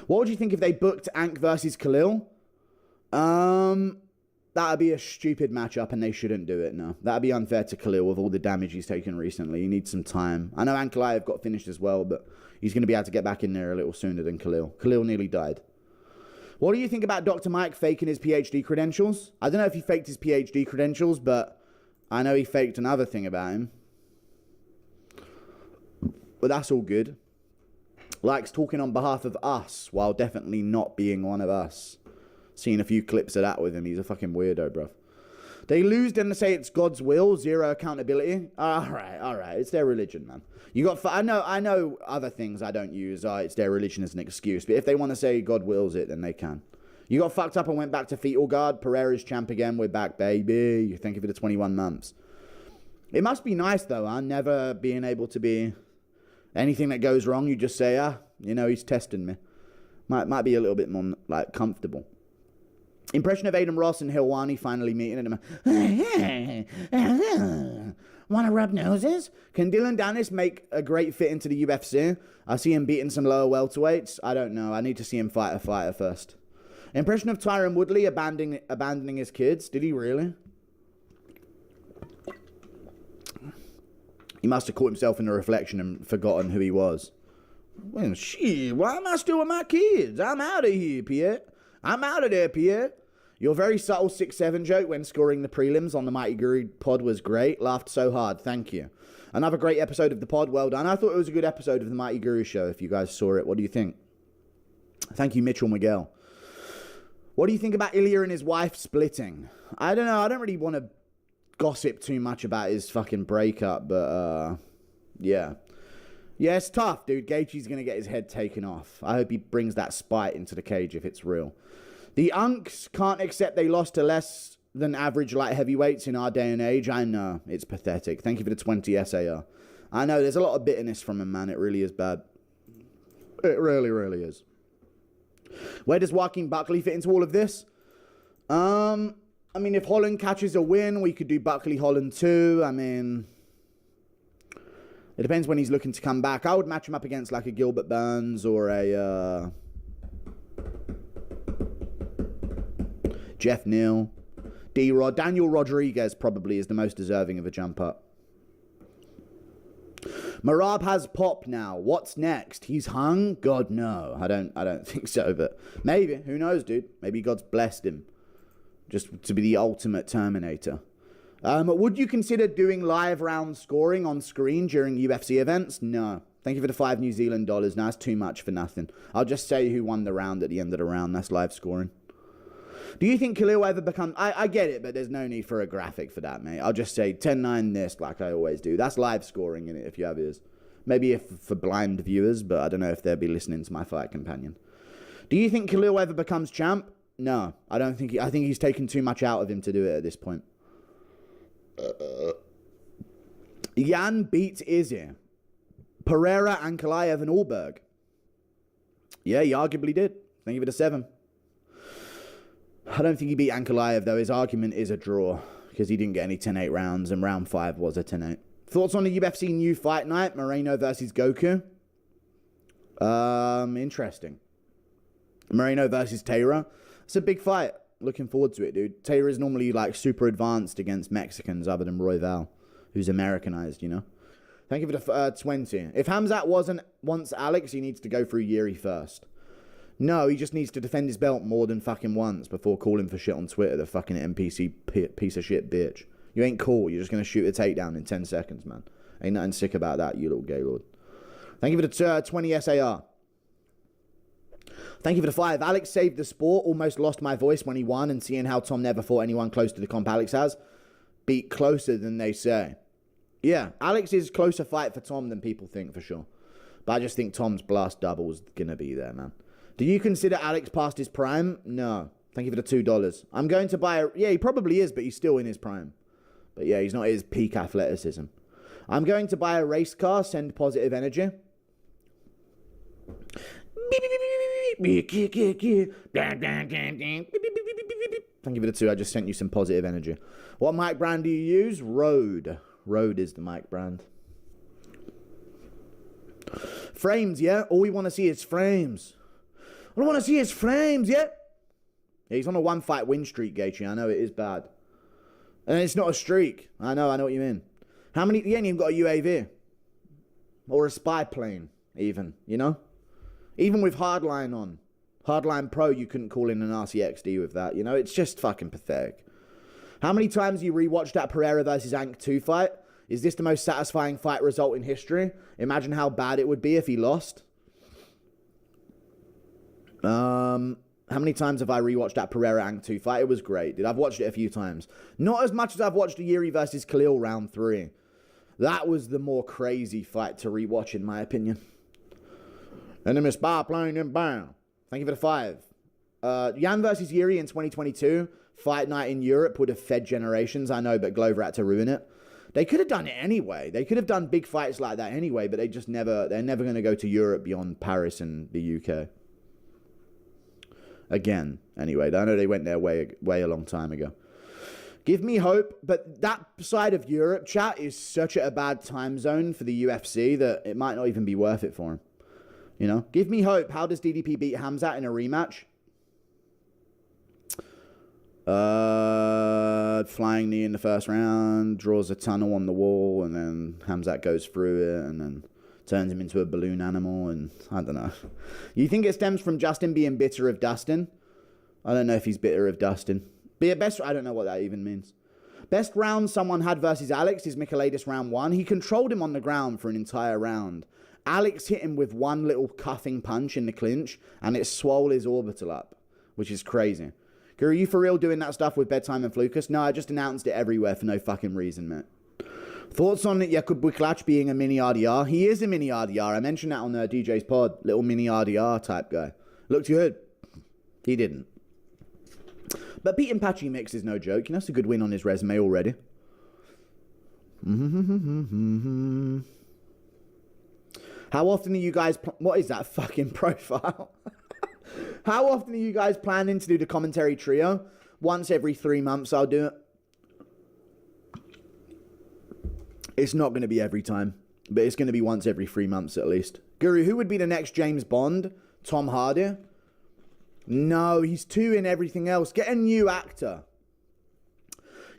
What would you think if they booked Ank versus Khalil? That'd be a stupid matchup and they shouldn't do it, no. That'd be unfair to Khalil with all the damage he's taken recently. He needs some time. I know Ankalaev got finished as well, but he's going to be able to get back in there a little sooner than Khalil. Khalil nearly died. What do you think about Dr. Mike faking his PhD credentials? I don't know if he faked his PhD credentials, but I know he faked another thing about him. But that's all good. Likes talking on behalf of us while definitely not being one of us. Seen a few clips of that with him. He's a fucking weirdo, bruv. They lose, then they say it's God's will, zero accountability. All right. It's their religion, man. You got. I know other things I don't use. It's their religion as an excuse. But if they want to say God wills it, then they can. You got fucked up and went back to fetal guard. Pereira's champ again. We're back, baby. Thank you for the 21 months. It must be nice though, huh? Never being able to be anything that goes wrong. You just say, he's testing me. Might be a little bit more like comfortable. Impression of Aiden Ross and Hilwani finally meeting him. Want to rub noses? Can Dylan Dennis make a great fit into the UFC? I see him beating some lower welterweights. I don't know. I need to see him fight a fighter first. Impression of Tyron Woodley abandoning his kids. Did he really? He must have caught himself in the reflection and forgotten who he was. Well, shit, why am I still with my kids? I'm out of here, Pierre. I'm out of there, Pierre. Your very subtle 6'7" joke when scoring the prelims on the Mighty Guru pod was great. Laughed so hard. Thank you. Another great episode of the pod. Well done. I thought it was a good episode of the Mighty Guru show. If you guys saw it, what do you think? Thank you, Mitchell Miguel. What do you think about Ilya and his wife splitting? I don't know. I don't really want to gossip too much about his fucking breakup, but yeah. Yeah, it's tough, dude. Gaethje's going to get his head taken off. I hope he brings that spite into the cage if it's real. The Unks can't accept they lost to less than average light heavyweights in our day and age. I know. It's pathetic. Thank you for the 20 SAR. I know. There's a lot of bitterness from him, man. It really is bad. It really, really is. Where does Joaquin Buckley fit into all of this? I mean, if Holland catches a win, we could do Buckley-Holland too. I mean, it depends when he's looking to come back. I would match him up against like a Gilbert Burns or a Jeff Neal. D-Rod. Daniel Rodriguez probably is the most deserving of a jump up. Marab has pop now. What's next? He's hung? God, no. I don't think so, but maybe. Who knows, dude? Maybe God's blessed him just to be the ultimate Terminator. Would you consider doing live round scoring on screen during UFC events? No. Thank you for the $5 New Zealand. No, that's too much for nothing. I'll just say who won the round at the end of the round. That's live scoring. Do you think Khalil will ever become... I get it, but there's no need for a graphic for that, mate. I'll just say 10-9 this like I always do. That's live scoring in it if you have yours. Maybe if for blind viewers, but I don't know if they'll be listening to my fight companion. Do you think Khalil ever becomes champ? No, I don't think... I think he's taken too much out of him to do it at this point. Jan beats Izzy. Pereira, Ankalaev, and Allberg. Yeah, he arguably did. Thank you for the 7. I don't think he beat Ankalaev, though. His argument is a draw because he didn't get any 10-8 rounds, and round 5 was a 10-8. Thoughts on the UFC new fight night? Moreno versus Goku? Interesting. Moreno versus Pereira. It's a big fight. Looking forward to it, dude. Taylor is normally like super advanced against Mexicans other than Royval, who's Americanized, you know. Thank you for the 20. If Hamzat wants Alex, he needs to go through Yuri first. No, he just needs to defend his belt more than fucking once before calling for shit on Twitter, the fucking NPC piece of shit bitch. You ain't cool. You're just going to shoot a takedown in 10 seconds, man. Ain't nothing sick about that, you little gaylord. Thank you for the 20 SAR. Thank you for the 5. Alex saved the sport. Almost lost my voice when he won, and seeing how Tom never fought anyone close to the comp Alex has. Beat closer than they say. Yeah, Alex is closer fight for Tom than people think, for sure. But I just think Tom's blast double is going to be there, man. Do you consider Alex past his prime? No. Thank you for the $2. I'm going to buy a... Yeah, he probably is, but he's still in his prime. But yeah, he's not at his peak athleticism. I'm going to buy a race car. Send positive energy. Thank you for the 2. I just sent you some positive energy. What mic brand do you use? Rode. Rode is the mic brand. Frames, yeah? All we want to see is frames. I don't want to see his flames, yeah? Yeah, he's on a 1-fight win streak, Gaethje. I know it is bad. And it's not a streak. I know what you mean. How many? He ain't even got a UAV. Or a spy plane, even, you know? Even with Hardline on. Hardline Pro, you couldn't call in an RCXD with that, you know? It's just fucking pathetic. How many times you rewatched that Pereira versus Ank 2 fight? Is this the most satisfying fight result in history? Imagine how bad it would be if he lost. How many times have I rewatched that Pereira Ank 2 fight? It was great, dude. I've watched it a few times. Not as much as I've watched the Yuri versus Khalil round 3. That was the more crazy fight to rewatch, in my opinion. Enemy spy plane inbound. Thank you for the 5. Jan versus Yuri in 2022. Fight night in Europe would have fed generations, I know, but Glover had to ruin it. They could have done it anyway. They could have done big fights like that anyway, but they're never going to go to Europe beyond Paris and the UK. Again, anyway. I know they went there way a long time ago. Give me hope, but that side of Europe, chat, is such a bad time zone for the UFC that it might not even be worth it for him. You know? Give me hope. How does DDP beat Hamzat in a rematch? Flying knee in the first round, draws a tunnel on the wall, and then Hamzat goes through it, and then turns him into a balloon animal, and I don't know. You think it stems from Justin being bitter of Dustin? I don't know if he's bitter of Dustin. I don't know what that even means. Best round someone had versus Alex is Michailidis round 1. He controlled him on the ground for an entire round. Alex hit him with one little cuffing punch in the clinch, and it swole his orbital up, which is crazy. Are you for real doing that stuff with Bedtime and Flukas? No, I just announced it everywhere for no fucking reason, mate. Thoughts on Jakub Wiklacz being a mini RDR? He is a mini RDR. I mentioned that on DJ's pod. Little mini RDR type guy. Looked good. He didn't. But beating Patchy Mix is no joke. You know, that's a good win on his resume already. How often are you guys... What is that fucking profile? How often are you guys planning to do the commentary trio? Once every 3 months I'll do it. It's not going to be every time, but it's going to be once every 3 months at least. Guru, who would be the next James Bond? Tom Hardy? No, he's too in everything else. Get a new actor.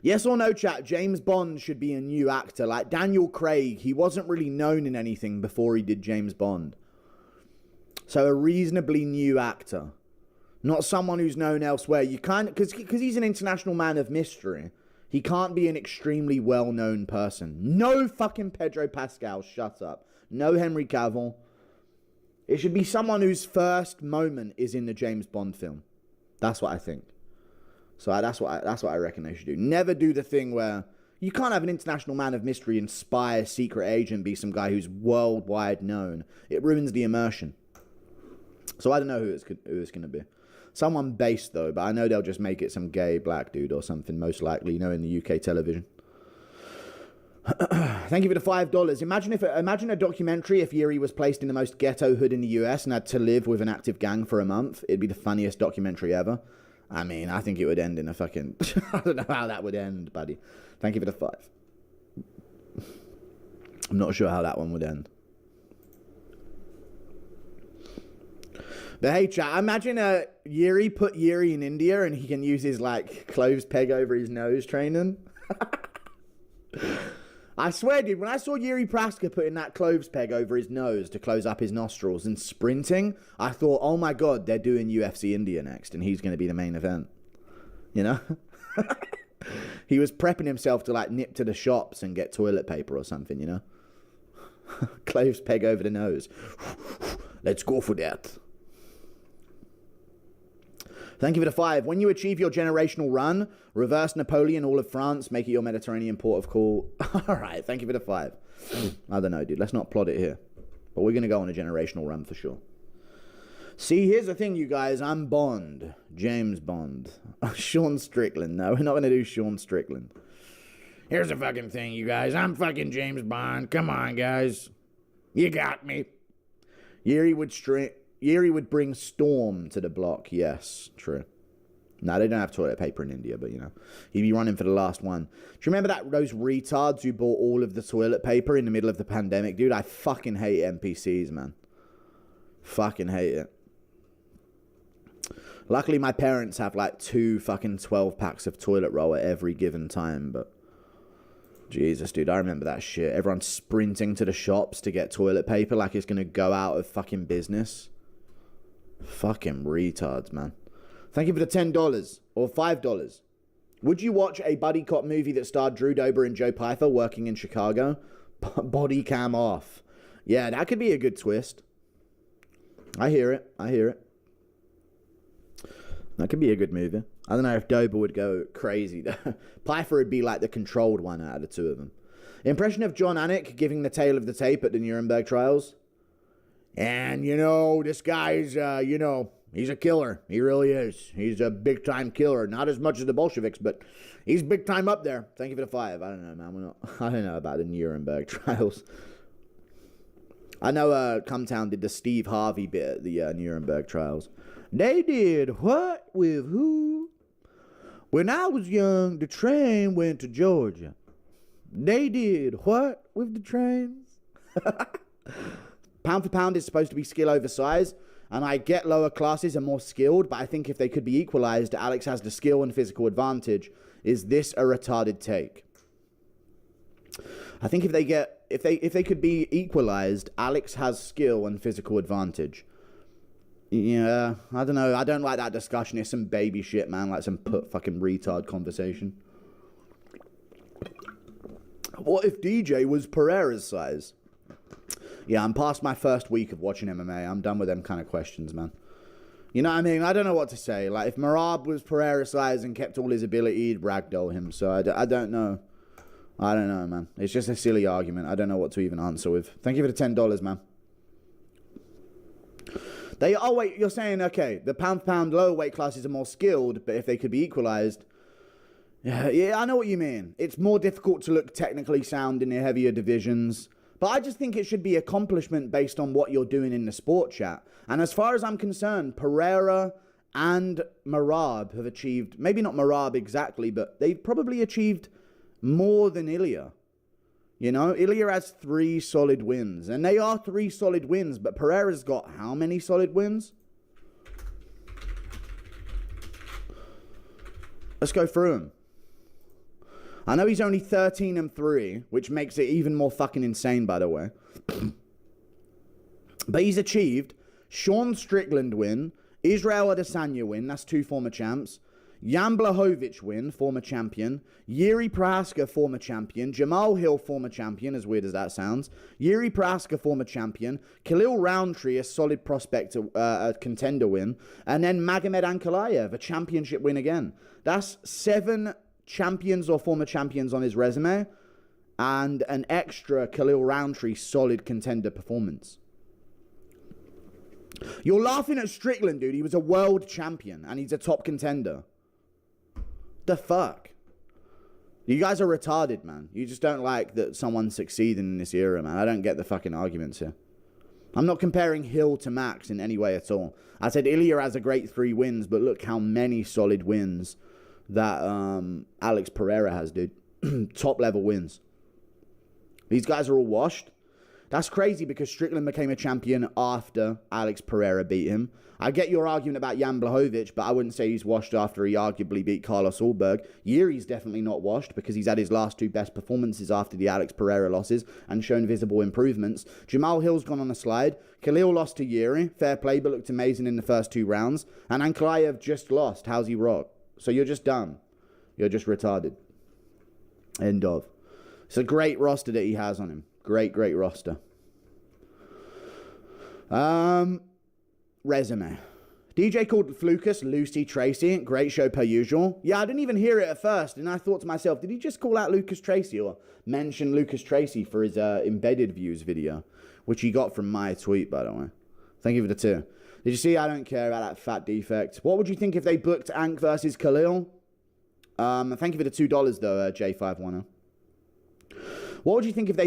Yes or no, chat? James Bond should be a new actor. Like Daniel Craig, he wasn't really known in anything before he did James Bond. So a reasonably new actor. Not someone who's known elsewhere. You can't, because he's an international man of mystery. He can't be an extremely well-known person. No fucking Pedro Pascal, shut up. No Henry Cavill. It should be someone whose first moment is in the James Bond film. That's what I think. So that's what I reckon they should do. Never do the thing where you can't have an international man of mystery and spy, a secret agent, be some guy who's worldwide known. It ruins the immersion. So I don't know who it's going to be. Someone based, though, but I know they'll just make it some gay black dude or something, most likely, you know, in the UK television. Thank you for the $5. Imagine a documentary if Yuri was placed in the most ghetto hood in the US and had to live with an active gang for a month. It'd be the funniest documentary ever. I mean, I think it would end in a fucking... I don't know how that would end, buddy. Thank you for the 5. I'm not sure how that one would end. But hey, chat, imagine Yuri put Yuri in India and he can use his, like, cloves peg over his nose training. I swear, dude, when I saw Yuri Praska putting that cloves peg over his nose to close up his nostrils and sprinting, I thought, oh my God, they're doing UFC India next and he's going to be the main event. You know? He was prepping himself to, like, nip to the shops and get toilet paper or something, you know? Cloves peg over the nose. Let's go for that. Thank you for the 5. When you achieve your generational run, reverse Napoleon all of France, make it your Mediterranean port of call. All right, thank you for the 5. I don't know, dude. Let's not plot it here. But we're going to go on a generational run for sure. See, here's the thing, you guys. I'm Bond. James Bond. Sean Strickland. No, we're not going to do Sean Strickland. Here's the fucking thing, you guys. I'm fucking James Bond. Come on, guys. You got me. Yuri would bring Storm to the block. Yes, true. No, they don't have toilet paper in India, but, you know, he'd be running for the last one. Do you remember those retards who bought all of the toilet paper in the middle of the pandemic? Dude, I fucking hate NPCs, man. Fucking hate it. Luckily, my parents have like 2 fucking 12 packs of toilet roll at every given time, but Jesus, dude, I remember that shit. Everyone sprinting to the shops to get toilet paper like it's gonna go out of fucking business. Fucking retards, man. Thank you for the $10 or $5. Would you watch a buddy cop movie that starred Drew Dober and Joe Pyfer working in Chicago? Body cam off. Yeah, that could be a good twist. I hear it. That could be a good movie. I don't know if Dober would go crazy, though. Pyfer would be like the controlled one out of the 2 of them. Impression of John Anik giving the tale of the tape at the Nuremberg trials. And, this guy's, he's a killer. He really is. He's a big-time killer. Not as much as the Bolsheviks, but he's big-time up there. Thank you for the 5. I don't know, man. I don't know about the Nuremberg trials. I know Cumtown did the Steve Harvey bit at the Nuremberg trials. They did what with who? When I was young, the train went to Georgia. They did what with the trains? Pound for pound is supposed to be skill over size, and I get lower classes are more skilled, but I think if they could be equalized, Alex has the skill and physical advantage. Is this a retarded take? I think if they could be equalized, Alex has skill and physical advantage. Yeah, I don't know. I don't like that discussion. It's some baby shit, man. Like some fucking retard conversation. What if DJ was Pereira's size? Yeah, I'm past my first week of watching MMA. I'm done with them kind of questions, man. You know what I mean? I don't know what to say. Like, if Merab was Pereira's size and kept all his ability, he'd ragdoll him. So I don't know. I don't know, man. It's just a silly argument. I don't know what to even answer with. Thank you for the $10, man. Wait, you're saying, okay, the pound-for-pound lower weight classes are more skilled, but if they could be equalized... Yeah, I know what you mean. It's more difficult to look technically sound in the heavier divisions. But I just think it should be accomplishment based on what you're doing in the sport chat. And as far as I'm concerned, Pereira and Merab have achieved, maybe not Merab exactly, but they've probably achieved more than Ilya. Ilya has 3 solid wins. And they are 3 solid wins, but Pereira's got how many solid wins? Let's go through them. I know he's only 13-3, which makes it even more fucking insane, by the way. But he's achieved Sean Strickland win, Israel Adesanya win, that's 2 former champs, Jan Blachowicz win, former champion, Yuri Prohaska, former champion, Jamal Hill, former champion, as weird as that sounds, Yuri Prohaska, former champion, Khalil Roundtree, a solid prospect, a contender win, and then Magomed Ankalaev, a championship win again. That's 7 champions or former champions on his resume, and an extra Khalil Roundtree solid contender performance. You're laughing at Strickland, dude. He was a world champion, and he's a top contender. The fuck? You guys are retarded, man. You just don't like that someone's succeeding in this era, man. I don't get the fucking arguments here. I'm not comparing Hill to Max in any way at all. I said Ilya has a great 3 wins, but look how many solid wins that Alex Pereira has, dude. Top level wins. These guys are all washed. That's crazy because Strickland became a champion after Alex Pereira beat him. I get your argument about Jan Blachowicz, but I wouldn't say he's washed after he arguably beat Carlos Ulberg. Yuri's definitely not washed because he's had his last 2 best performances after the Alex Pereira losses and shown visible improvements. Jamal Hill's gone on a slide. Khalil lost to Yuri. Fair play, but looked amazing in the first 2 rounds. And Ankalaev just lost. How's he rock? So you're just dumb. You're just retarded. End of. It's a great roster that he has on him. Great roster. Resume. DJ called Flukas Lucy Tracy. Great show per usual. Yeah, I didn't even hear it at first, and I thought to myself, did he just call out Lucas Tracy or mention Lucas Tracy for his embedded views video, which he got from my tweet, by the way. Thank you for the 2. Did you see? I don't care about that fat defect. What would you think if they booked Ank versus Khalil? Thank you for the $2 though, J510. What would you think if they